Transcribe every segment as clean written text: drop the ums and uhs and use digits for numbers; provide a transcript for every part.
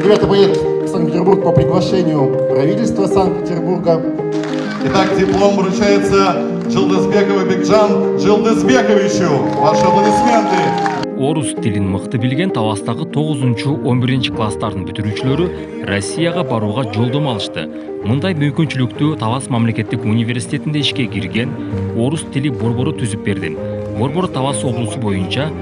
Ребята поедут в Санкт-Петербург по приглашению правительства Санкт-Петербурга. Итак, диплом вручается Жылдызбековой Бекжан Жылдызбековичу. Ваши аплодисменты. Орус тилин мыкты билген Таластагы 9-11 класстардын бүтүрүүчүлөрү Россияга барууга жолдомо алышты. Мындай мүмкүнчүлүктү Талас мамлекеттик университетинде ишке кирген орус тили борбору түзүп берди. Борбор Талас облусу боюнча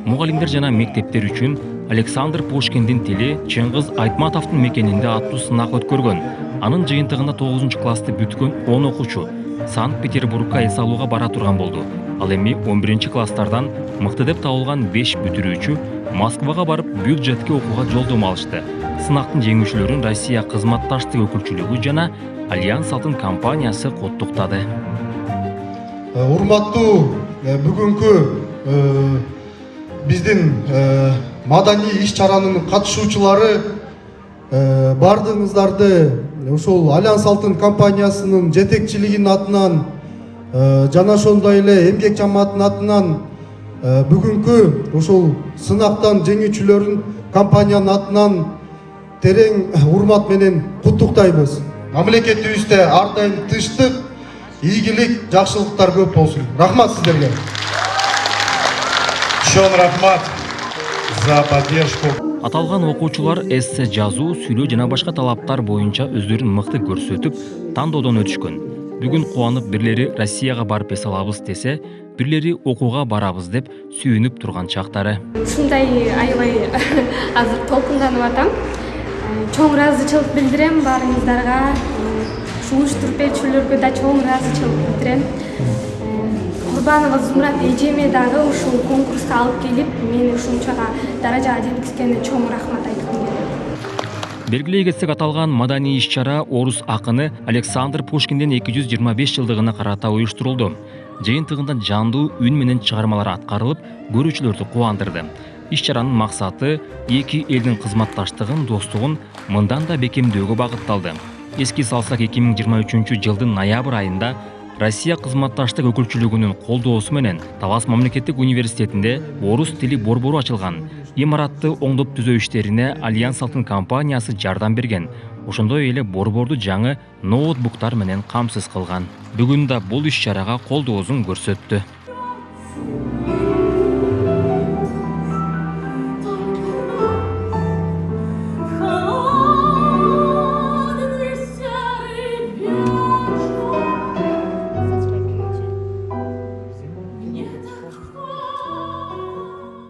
мугалимдер жана мектептер үчүн Александр Пушкиндин тили Чыңгыз Айтматовдун мекенинде аттуу сынак өткөргөн. Анын жыйынтыгында 9 классты бүткөн 10 окуучу Санкт-Петербургга эс алууга бара турган болду. Ал эми 11 класстардан мыкты деп табылган 5 бүтүрүүчү Москвага барып бюджетке окууга жолдомо алышты. Сынактын жеңүүчүлөрүн Россия кызматташтык өкүлчүлүгү жана Альянс Алтын компаниясы коттуктады. Урматтуу бүгүнкү биздин маданий иш-чаранын катышуучулары, бардыгыңыздарды ушул Альянс Алтын компаниясынын жетекчилигинин атынан жана ошондой эле эмгек жамааттын атынан бүгүнкү ушул сынактан жеңүүчүлөрүн компаниянын атынан терең урмат менен куттуктайбыз. Мамлекетибизде ар дайым тынчтык, ийгилик, жакшылыктар көп болсун. Рахмат сиздерге. Чон рахмат за поддержку. Аталган окуучулар эссе жазуу, сүйлөө жана башка талаптар боюнча өздөрүн мыкты көрсөтүп, тандоодон өтүшкөн. Бүгүн кубанып бирлери Россияга барып эс алабыз десе, бирлери окууга барабыз деп сүйүнүп турган чактары. Ушундай аябай азыр толкунданып атам. Чоң ыраазычылык билдирем баарыңыздарга. Уюштуруп берүүчүлөргө да чоң ыраазычылык билдирем. Курбанова Зумрат эжеме дагы ушул конкурска алып келип, мени ушунчага даражага жеткизгенине чоң рахмат айткым келет. Белгилей кетсек, аталган маданий иш-чара орус акыны Александр Пушкиндин 225 жылдыгына карата уюштурулду. Жыйынтыгында жандуу үн менен чыгармалар аткарылып, көрүүчүлөрдү кубандырды. Иш-чаранын максаты эки элдин кызматташтыгын, достугун мындан да бекемдөөгө багытталды. Эске салсак, 2023 жылдын ноябрь айында Россия кызматташтык өкүлчүлүгүнүн колдоосу менен Талас мамлекеттик университетинде орус тили борбору ачылган. Имаратты оңдоп түзөө иштерине Альянс Алтын компаниясы жардам берген. Ошондой эле борборду жаңы ноутбуктар менен камсыз кылган. Бүгүн да бул иш-чарага колдоосун көрсөттү.